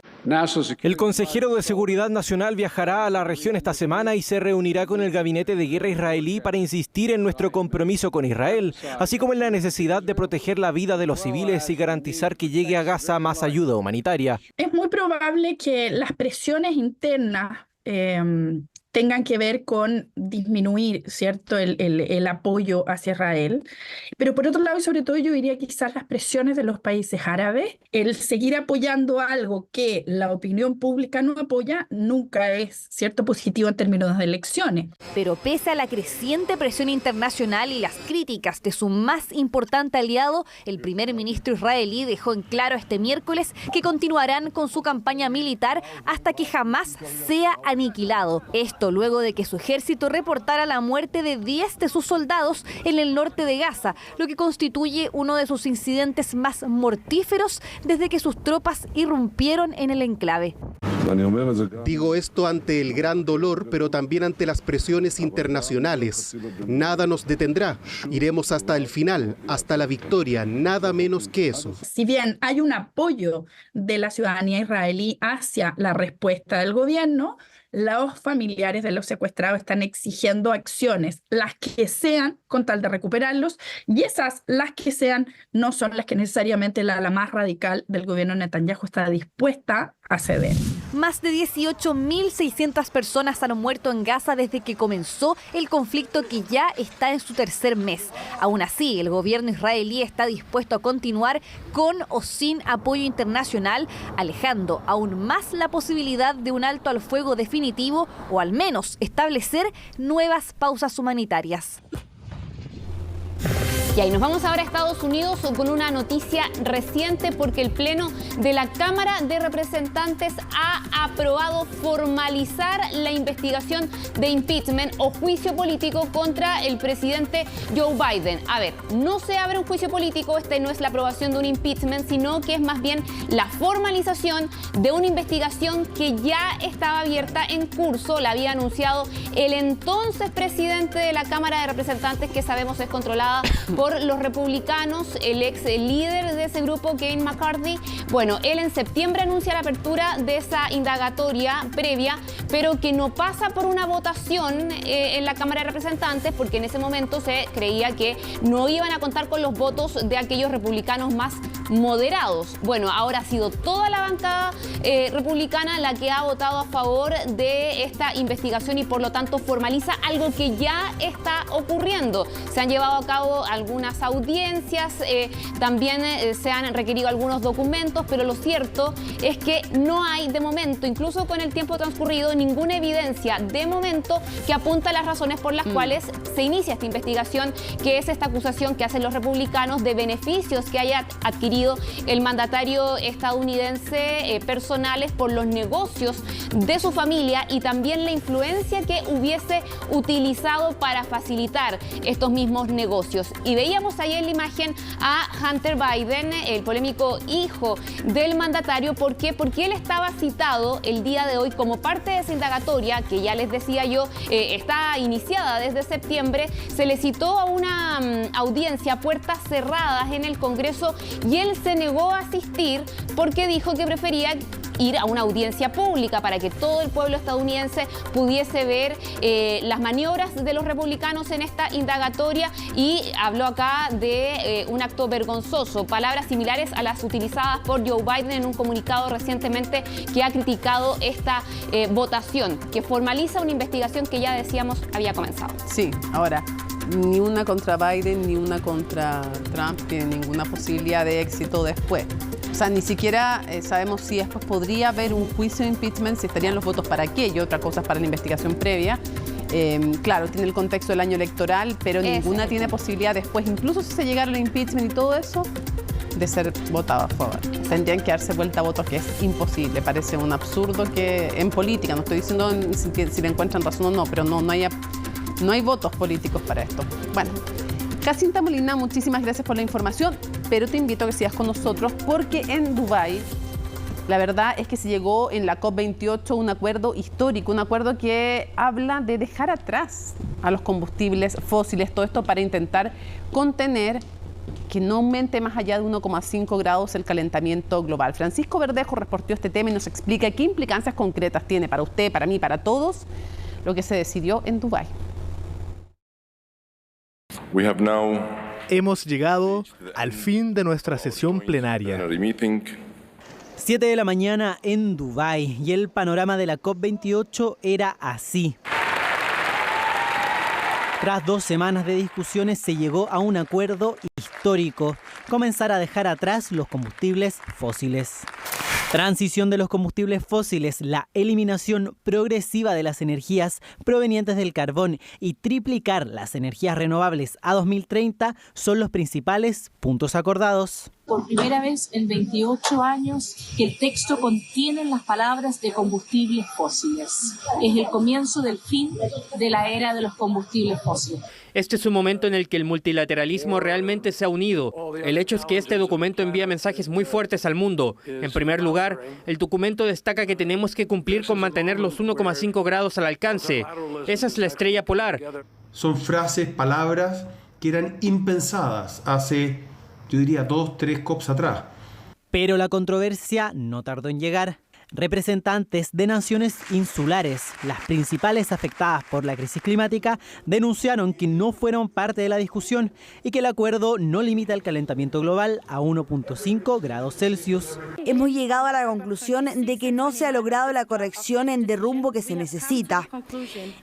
El consejero de Seguridad Nacional viajará a la región esta semana y se reunirá con el gabinete de guerra israelí para insistir en nuestro compromiso con Israel, así como en la necesidad de proteger la vida de los civiles y garantizar que llegue a Gaza más ayuda humanitaria. Es muy probable que las presiones internas tengan que ver con disminuir, ¿cierto?, el apoyo hacia Israel. Pero por otro lado, y sobre todo, yo diría quizás las presiones de los países árabes, el seguir apoyando algo que la opinión pública no apoya, nunca es, ¿cierto?, positivo en términos de elecciones. Pero pese a la creciente presión internacional y las críticas de su más importante aliado, el primer ministro israelí dejó en claro este miércoles que continuarán con su campaña militar hasta que Hamás sea aniquilado. Esto luego de que su ejército reportara la muerte de 10 de sus soldados en el norte de Gaza, lo que constituye uno de sus incidentes más mortíferos desde que sus tropas irrumpieron en el enclave. Digo esto ante el gran dolor, pero también ante las presiones internacionales. Nada nos detendrá. Iremos hasta el final, hasta la victoria, nada menos que eso. Si bien hay un apoyo de la ciudadanía israelí hacia la respuesta del gobierno, los familiares de los secuestrados están exigiendo acciones, las que sean, con tal de recuperarlos, y esas, las que sean, no son las que necesariamente la más radical del gobierno de Netanyahu está dispuesta a ceder. Más de 18.600 personas han muerto en Gaza desde que comenzó el conflicto, que ya está en su tercer mes. Aún así, el gobierno israelí está dispuesto a continuar con o sin apoyo internacional, alejando aún más la posibilidad de un alto al fuego definitivo o al menos establecer nuevas pausas humanitarias. Y ahí nos vamos ahora a Estados Unidos con una noticia reciente, porque el Pleno de la Cámara de Representantes ha aprobado formalizar la investigación de impeachment o juicio político contra el presidente Joe Biden. A ver, no se abre un juicio político, no es la aprobación de un impeachment, sino que es más bien la formalización de una investigación que ya estaba abierta en curso. La había anunciado el entonces presidente de la Cámara de Representantes, que sabemos es controlada por los republicanos, el ex líder de ese grupo, Kevin McCarthy. Bueno, él en septiembre anuncia la apertura de esa indagatoria previa, pero que no pasa por una votación en la Cámara de Representantes, porque en ese momento se creía que no iban a contar con los votos de aquellos republicanos más moderados. Bueno, ahora ha sido toda la bancada republicana la que ha votado a favor de esta investigación y por lo tanto formaliza algo que ya está ocurriendo. Se han llevado a cabo algunas audiencias, también se han requerido algunos documentos, pero lo cierto es que no hay de momento, incluso con el tiempo transcurrido, ninguna evidencia de momento que apunta a las razones por las cuales se inicia esta investigación, que es esta acusación que hacen los republicanos de beneficios que haya adquirido el mandatario estadounidense personales por los negocios de su familia y también la influencia que hubiese utilizado para facilitar estos mismos negocios. Y veíamos ayer en la imagen a Hunter Biden, el polémico hijo del mandatario. ¿Por qué? Porque él estaba citado el día de hoy como parte de esa indagatoria que ya les decía yo, está iniciada desde septiembre. Se le citó a una audiencia a puertas cerradas en el Congreso y él se negó a asistir porque dijo que prefería ir a una audiencia pública para que todo el pueblo estadounidense pudiese ver las maniobras de los republicanos en esta indagatoria, y habló acá de un acto vergonzoso, palabras similares a las utilizadas por Joe Biden en un comunicado recientemente que ha criticado esta votación, que formaliza una investigación que ya decíamos había comenzado. Sí, ahora, ni una contra Biden ni una contra Trump tiene ninguna posibilidad de éxito después. O sea, ni siquiera sabemos si después podría haber un juicio de impeachment, si estarían los votos para aquello, otra cosa es para la investigación previa. Claro, tiene el contexto del año electoral, pero ninguna tiene posibilidad después, incluso si se llegara al impeachment y todo eso, de ser votado a favor. Tendrían que darse vuelta a votos, que es imposible. Parece un absurdo que en política, no estoy diciendo si le encuentran razón o no, pero no hay votos políticos para esto. Bueno, Jacinta Molina, muchísimas gracias por la información, pero te invito a que sigas con nosotros porque en Dubái la verdad es que se llegó en la COP28 un acuerdo histórico, un acuerdo que habla de dejar atrás a los combustibles fósiles, todo esto para intentar contener que no aumente más allá de 1,5 grados el calentamiento global. Francisco Verdejo reportó este tema y nos explica qué implicancias concretas tiene para usted, para mí, para todos, lo que se decidió en Dubái. Hemos llegado al fin de nuestra sesión plenaria. 7 de la mañana en Dubái y el panorama de la COP28 era así. Tras 2 semanas de discusiones se llegó a un acuerdo histórico, comenzar a dejar atrás los combustibles fósiles. Transición de los combustibles fósiles, la eliminación progresiva de las energías provenientes del carbón y triplicar las energías renovables a 2030 son los principales puntos acordados. Por primera vez en 28 años que el texto contiene las palabras de combustibles fósiles. Es el comienzo del fin de la era de los combustibles fósiles. Este es un momento en el que el multilateralismo realmente se ha unido. El hecho es que este documento envía mensajes muy fuertes al mundo. En primer lugar, el documento destaca que tenemos que cumplir con mantener los 1,5 grados al alcance. Esa es la estrella polar. Son frases, palabras que eran impensadas hace, yo diría, 2, 3 COPs atrás. Pero la controversia no tardó en llegar. Representantes de naciones insulares, las principales afectadas por la crisis climática, denunciaron que no fueron parte de la discusión y que el acuerdo no limita el calentamiento global a 1,5 grados Celsius. Hemos llegado a la conclusión de que no se ha logrado la corrección en derrumbo que se necesita.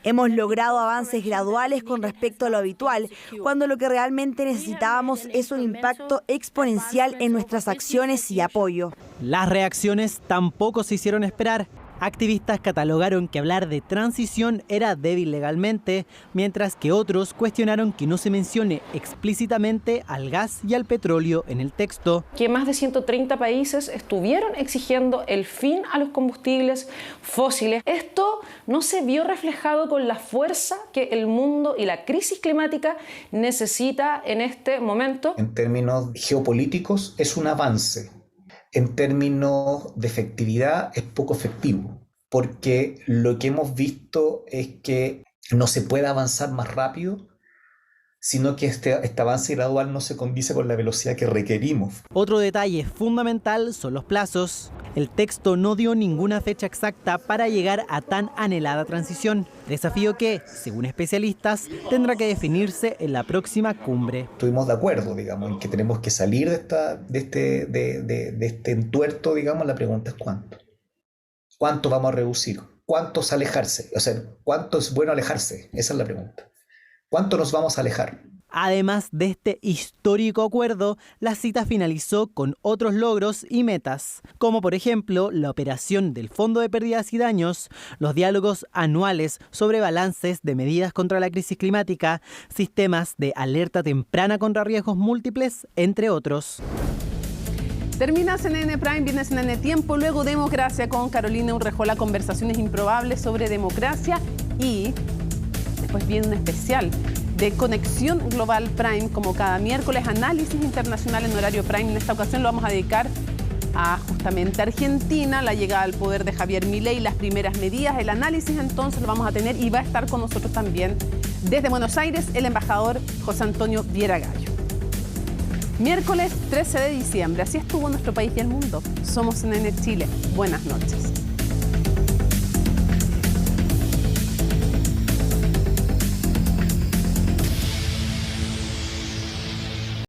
Hemos logrado avances graduales con respecto a lo habitual, cuando lo que realmente necesitábamos es un impacto exponencial en nuestras acciones y apoyo. Las reacciones tampoco se hicieron esperar. Activistas catalogaron que hablar de transición era débil legalmente, mientras que otros cuestionaron que no se mencione explícitamente al gas y al petróleo en el texto. Que más de 130 países estuvieron exigiendo el fin a los combustibles fósiles. Esto no se vio reflejado con la fuerza que el mundo y la crisis climática necesita en este momento. En términos geopolíticos es un avance. En términos de efectividad es poco efectivo, porque lo que hemos visto es que no se puede avanzar más rápido, sino que este avance gradual no se condice con la velocidad que requerimos. Otro detalle fundamental son los plazos. El texto no dio ninguna fecha exacta para llegar a tan anhelada transición, desafío que, según especialistas, tendrá que definirse en la próxima cumbre. Estuvimos de acuerdo, digamos, en que tenemos que salir de este entuerto, digamos. La pregunta es ¿cuánto? ¿Cuánto vamos a reducir? ¿Cuánto es alejarse? O sea, ¿cuánto es bueno alejarse? Esa es la pregunta. ¿Cuánto nos vamos a alejar? Además de este histórico acuerdo, la cita finalizó con otros logros y metas, como por ejemplo la operación del Fondo de Pérdidas y Daños, los diálogos anuales sobre balances de medidas contra la crisis climática, sistemas de alerta temprana contra riesgos múltiples, entre otros. Termina CNN Prime, viene CNN Tiempo, luego Democracia con Carolina Urrejola, conversaciones improbables sobre democracia y después viene un especial de Conexión Global Prime, como cada miércoles, análisis internacional en horario Prime. En esta ocasión lo vamos a dedicar a justamente Argentina, la llegada al poder de Javier Milei, las primeras medidas, el análisis entonces lo vamos a tener y va a estar con nosotros también desde Buenos Aires el embajador José Antonio Viera Gallo. Miércoles 13 de diciembre, así estuvo nuestro país y el mundo. Somos CNN Chile. Buenas noches.